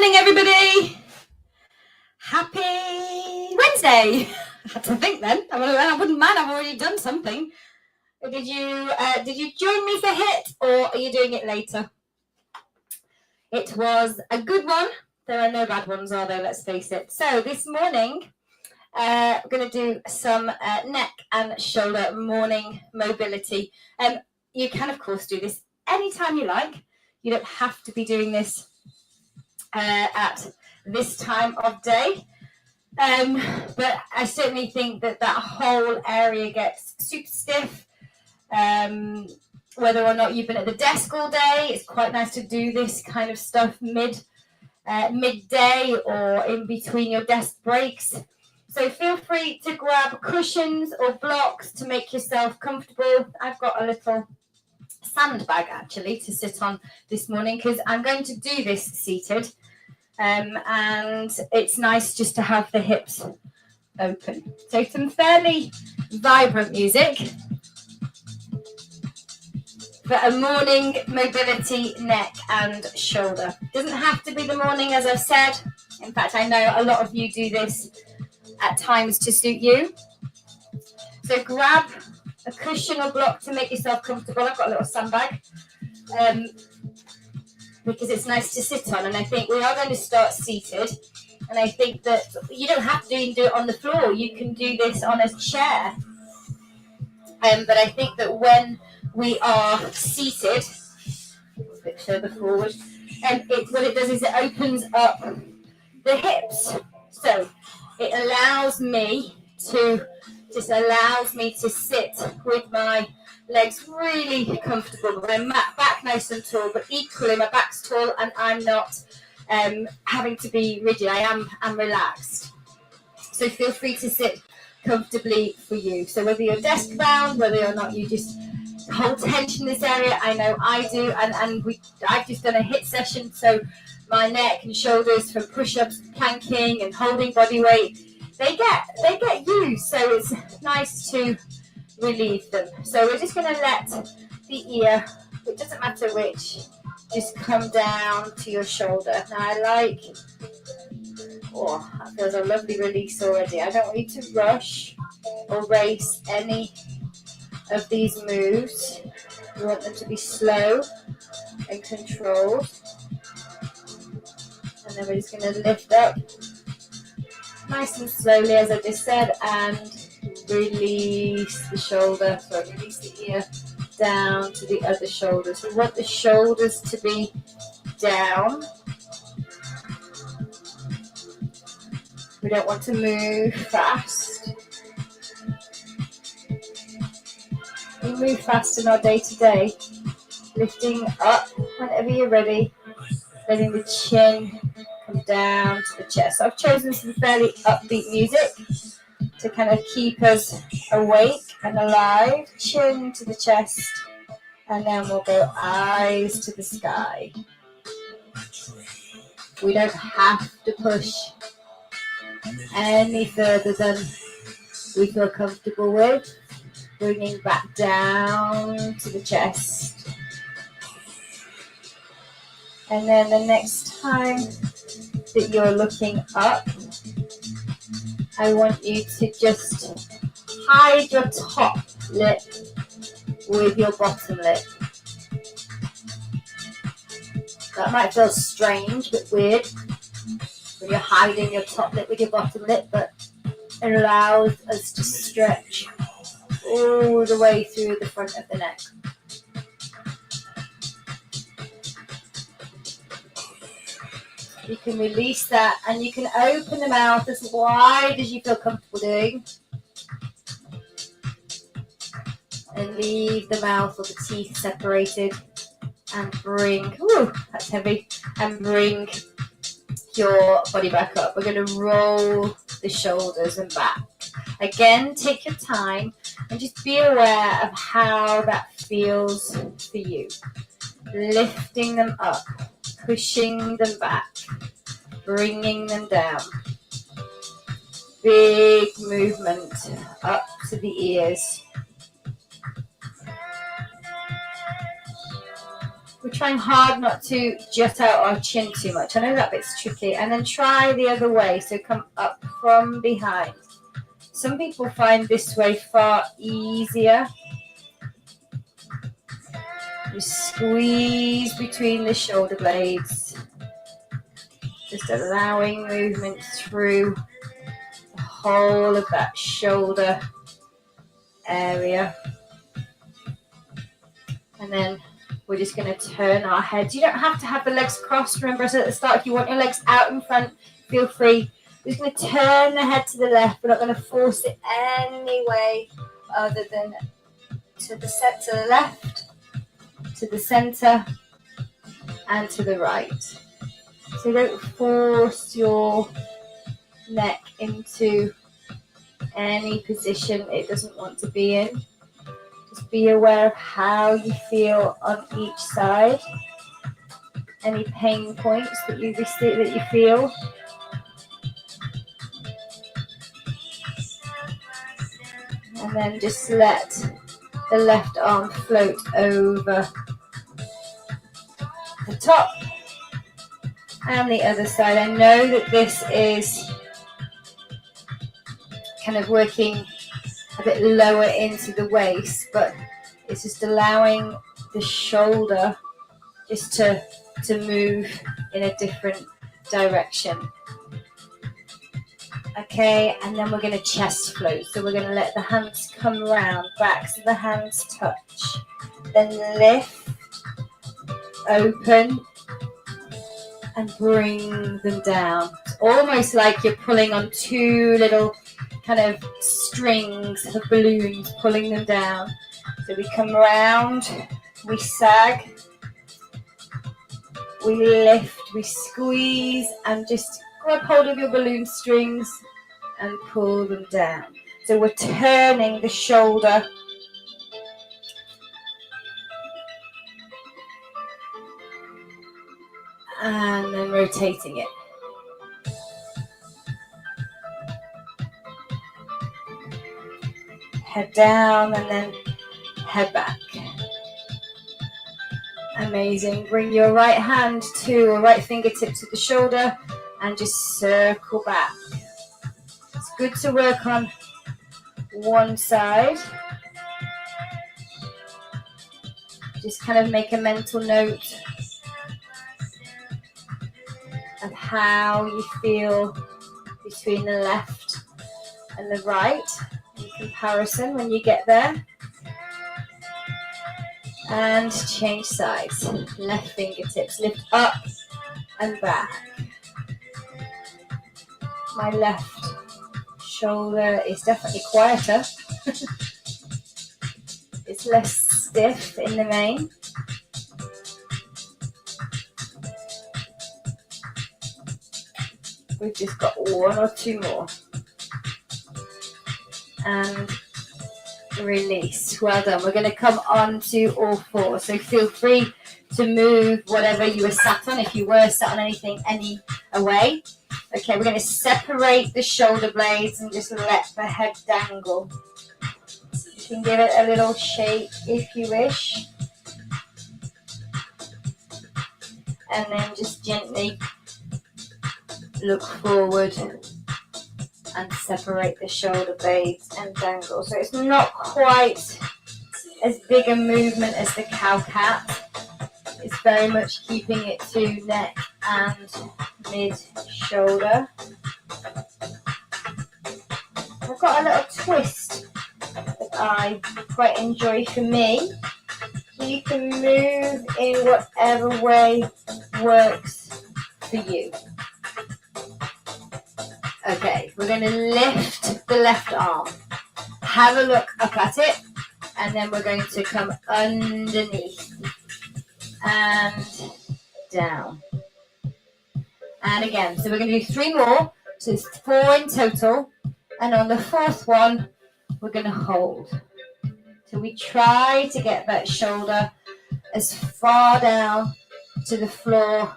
morning, everybody. Happy Wednesday. I had to think then. I wouldn't mind. I've already done something. Did you join me for HIIT, or are you doing it later? It was a good one. There are no bad ones, are there? Let's face it. So this morning, we're going to do some neck and shoulder morning mobility. You can, of course, do this anytime you like. You don't have to be doing this at this time of day. But I certainly think that whole area gets super stiff. Whether or not you've been at the desk all day, it's quite nice to do this kind of stuff midday or in between your desk breaks. So feel free to grab cushions or blocks to make yourself comfortable. I've got a little sandbag actually to sit on this morning because I'm going to do this seated. And it's nice just to have the hips open. So some fairly vibrant music for a morning mobility, neck and shoulder. Doesn't have to be the morning, as I've said. In fact, I know a lot of you do this at times to suit you. So grab a cushion or block to make yourself comfortable. I've got a little sandbag. Because it's nice to sit on, and I think we are going to start seated, and I think that you don't have to even do it on the floor. You can do this on a chair, but I think that when we are seated, a bit further forward, what it does is it opens up the hips, so it allows me to sit with my legs really comfortable, my back nice and tall, but equally my back's tall and I'm not having to be rigid. I'm relaxed. So feel free to sit comfortably for you. So whether you're desk bound, whether or not you just hold tension in this area, I know I do, and I've just done a HIIT session, so my neck and shoulders from push-ups, planking and holding body weight, they get used, so it's nice to relieve them. So we're just going to let the ear, it doesn't matter which, just come down to your shoulder. Now that feels a lovely release already. I don't want you to rush or race any of these moves. You want them to be slow and controlled. And then we're just going to lift up nice and slowly, as I just said, and release the shoulder, release the ear down to the other shoulder. So we want the shoulders to be down. We don't want to move fast. We move fast in our day-to-day, lifting up whenever you're ready, letting the chin come down to the chest. So I've chosen some fairly upbeat music to kind of keep us awake and alive. Chin to the chest, and then we'll go eyes to the sky. We don't have to push any further than we feel comfortable with. Bringing back down to the chest. And then the next time that you're looking up, I want you to just hide your top lip with your bottom lip. That might feel strange, but weird when you're hiding your top lip with your bottom lip, but it allows us to stretch all the way through the front of the neck. You can release that, and you can open the mouth as wide as you feel comfortable doing. And leave the mouth or the teeth separated, and bring, that's heavy, and bring your body back up. We're going to roll the shoulders and back. Again, take your time and just be aware of how that feels for you. Lifting them up, pushing them back, bringing them down. Big movement up to the ears. We're trying hard not to jut out our chin too much. I know that bit's tricky. And then try the other way. So come up from behind. Some people find this way far easier. You squeeze between the shoulder blades. Just allowing movement through the whole of that shoulder area. And then we're just going to turn our heads. You don't have to have the legs crossed. Remember, as at the start, if you want your legs out in front, feel free. We're just going to turn the head to the left. We're not going to force it any way other than to the left, to the center, and to the right. So don't force your neck into any position it doesn't want to be in. Just be aware of how you feel on each side. Any pain points that you feel. And then just let the left arm float over the top and the other side. I know that this is kind of working a bit lower into the waist, but it's just allowing the shoulder just to move in a different direction. Okay, and then we're going to chest float. So we're going to let the hands come round, back so the hands touch. Then lift, open, and bring them down. It's almost like you're pulling on two little kind of strings of balloons, pulling them down. So we come round, we sag, we lift, we squeeze, and just grab hold of your balloon strings and pull them down. So we're turning the shoulder and then rotating it. Head down and then head back. Amazing. Bring your right hand to or right fingertip to the shoulder and just circle back. It's good to work on one side. Just kind of make a mental note of how you feel between the left and the right in comparison when you get there. And change sides. Left fingertips lift up and back. My left shoulder is definitely quieter. It's less stiff in the main. We've just got one or two more. And release. Well done. We're going to come on to all four. So feel free to move whatever you were sat on, if you were sat on anything, any away. Okay, we're going to separate the shoulder blades and just let the head dangle. You can give it a little shake if you wish. And then just gently look forward and separate the shoulder blades and dangle. So it's not quite as big a movement as the cow cat. It's very much keeping it to neck and mid shoulder. I've got a little twist that I quite enjoy for me. So you can move in whatever way works for you. Okay, we're going to lift the left arm. Have a look up at it, and then we're going to come underneath and down. And again, so we're going to do three more, so it's 4 in total, and on the fourth one, we're going to hold. So we try to get that shoulder as far down to the floor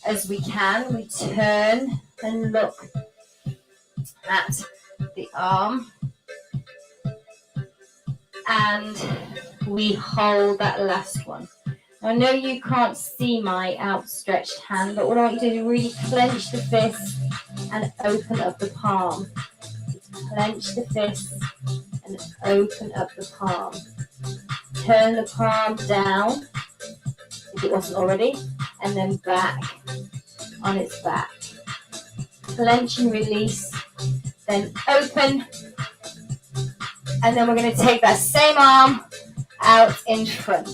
as we can. We turn and look at the arm, and we hold that last one. I know you can't see my outstretched hand, but what I want you to do is really clench the fist and open up the palm. Clench the fist and open up the palm. Turn the palm down, if it wasn't already, and then back on its back. Clench and release, then open, and then we're going to take that same arm out in front.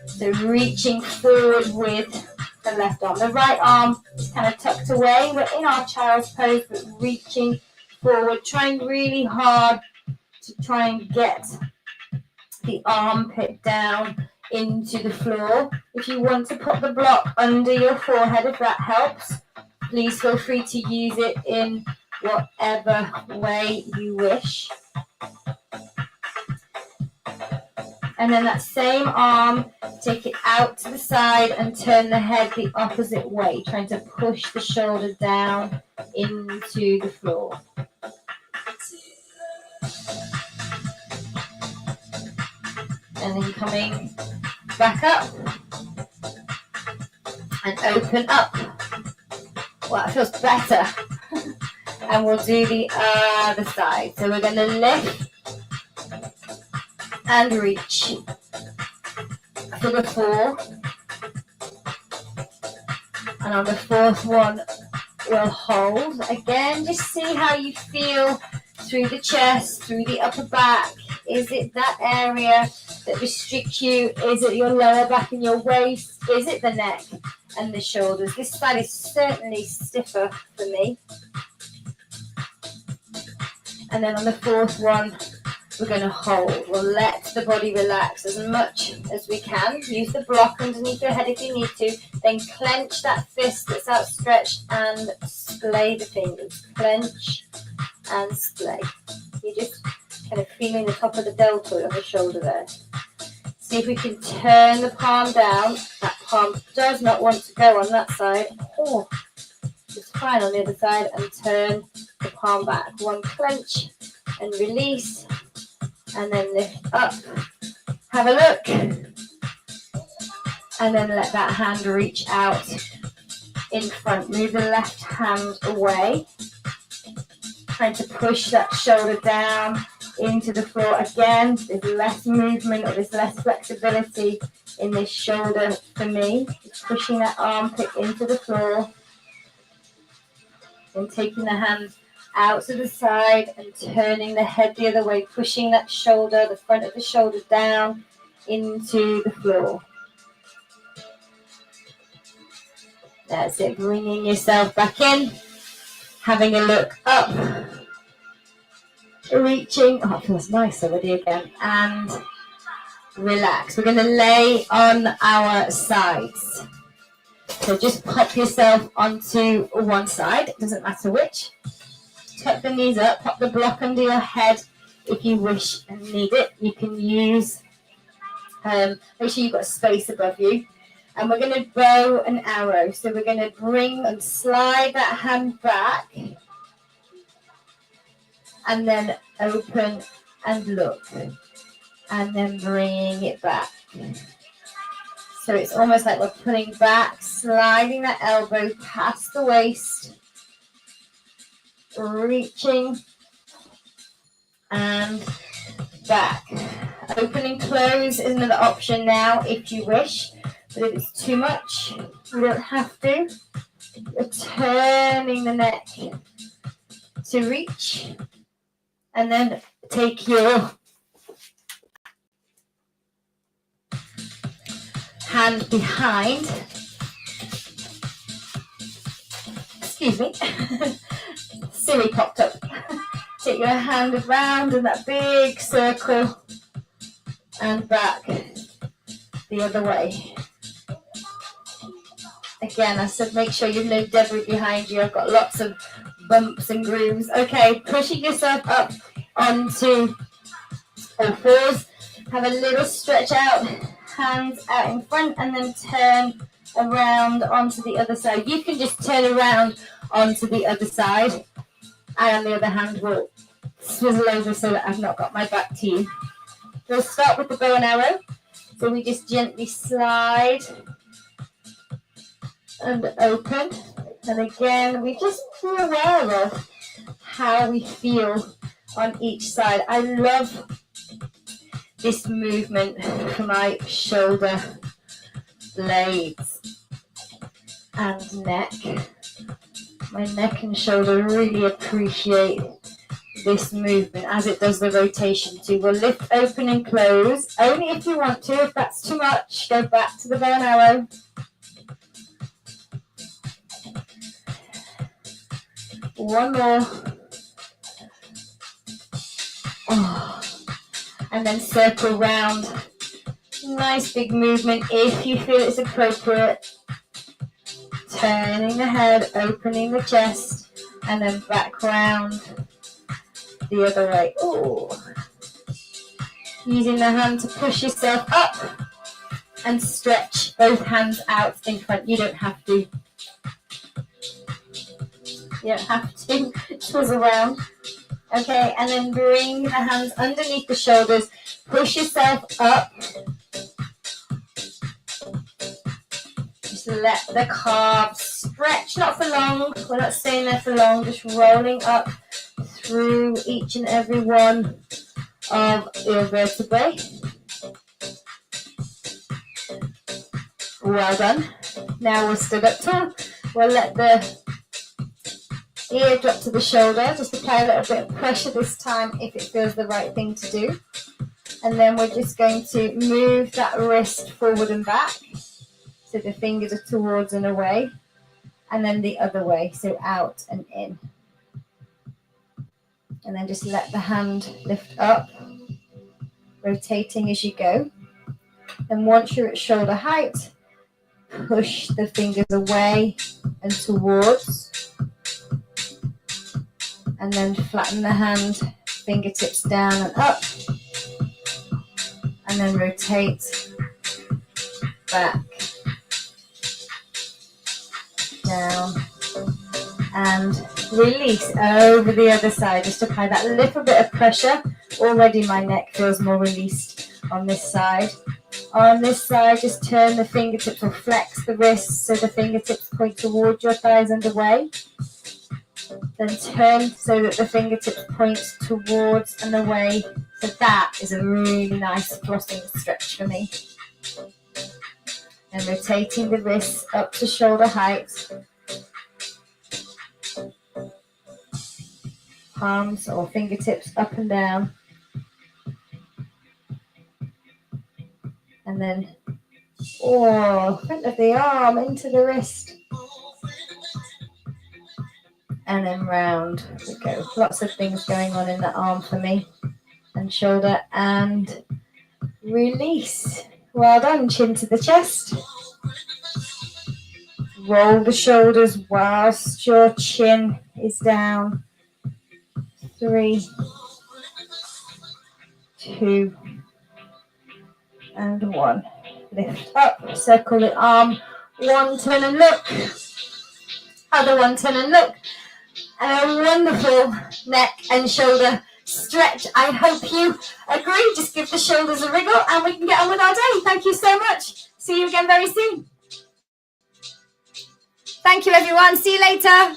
So reaching forward with the left arm. The right arm is kind of tucked away. We're in our child's pose, but reaching forward, trying really hard to try and get the armpit down into the floor. If you want to put the block under your forehead, if that helps, please feel free to use it in whatever way you wish. And then that same arm, take it out to the side and turn the head the opposite way, trying to push the shoulder down into the floor. And then coming back up and open up. Well, that feels better. And we'll do the other side. So we're going to lift and reach for the 4. And on the 4th one, we'll hold. Again, just see how you feel through the chest, through the upper back. Is it that area that restricts you? Is it your lower back and your waist? Is it the neck and the shoulders? This side is certainly stiffer for me. And then on the 4th one, we're going to hold. We'll let the body relax as much as we can. Use the block underneath your head if you need to. Then clench that fist that's outstretched and splay the fingers. Clench and splay. You're just kind of feeling the top of the deltoid of the shoulder there. See if we can turn the palm down. That palm does not want to go on that side. Oh, it's fine on the other side. And turn the palm back. One clench and release. And then lift up. Have a look. And then let that hand reach out in front. Move the left hand away. Trying to push that shoulder down into the floor. Again, there's less movement or there's less flexibility in this shoulder for me. Just pushing that armpit into the floor. And taking the hand out to the side and turning the head the other way, pushing that shoulder, the front of the shoulder down into the floor. That's it, bringing yourself back in, having a look up, reaching, oh, it feels nice already again, and relax. We're going to lay on our sides. So just pop yourself onto one side, it doesn't matter which. Tuck the knees up, pop the block under your head if you wish and need it. You can use, make sure you've got space above you. And we're going to bow an arrow. So we're going to bring and slide that hand back. And then open and look. And then bringing it back. So it's almost like we're pulling back, sliding that elbow past the waist. Reaching and back. Open and close is another option now if you wish, but if it's too much, you don't have to. You're turning the neck to reach, and then take your hand behind. Excuse me. Siri popped up. Take your hand around in that big circle and back the other way. Again, I said make sure you've no debris behind you. I've got lots of bumps and grooves. Okay, pushing yourself up onto all fours. Have a little stretch out, hands out in front, and then turn around onto the other side. You can just turn around onto the other side. I, on the other hand, will swivel over so that I've not got my back to you. We'll start with the bow and arrow. So we just gently slide and open. And again, we just be aware of how we feel on each side. I love this movement for my shoulder blades and neck. My neck and shoulder really appreciate this movement as it does the rotation too. We'll lift, open and close, only if you want to. If that's too much, go back to the bow and arrow. One more. Oh. And then circle round. Nice big movement if you feel it's appropriate. Turning the head, opening the chest, and then back round the other way. Ooh. Using the hand to push yourself up and stretch both hands out in front. You don't have to. You don't have to twizzle around. Okay, and then bring the hands underneath the shoulders. Push yourself up. Just let the calves stretch, not for long. We're not staying there for long, just rolling up through each and every one of your vertebrae. Well done. Now we're stood up tall. We'll let the ear drop to the shoulder. Just apply a little bit of pressure this time if it feels the right thing to do. And then we're just going to move that wrist forward and back. So the fingers are towards and away. And then the other way, so out and in. And then just let the hand lift up, rotating as you go. And once you're at shoulder height, push the fingers away and towards. And then flatten the hand, fingertips down and up. And then rotate back, down, and release over the other side. Just apply that little bit of pressure. Already my neck feels more released on this side. On this side, just turn the fingertips or flex the wrists so the fingertips point towards your thighs and away. Then turn so that the fingertips point towards and away. So that is a really nice flossing stretch for me. And rotating the wrists up to shoulder height. Palms or fingertips up and down. And then, front of the arm into the wrist. And then round we go. Lots of things going on in the arm for me. And shoulder and release. Well done. Chin to the chest. Roll the shoulders whilst your chin is down. 3, 2, and 1. Lift up, circle the arm. 1, turn and look. Other 1, turn and look. And a wonderful neck and shoulder stretch. I hope you agree. Just give the shoulders a wriggle and we can get on with our day. Thank you so much. See you again very soon. Thank you, everyone. See you later.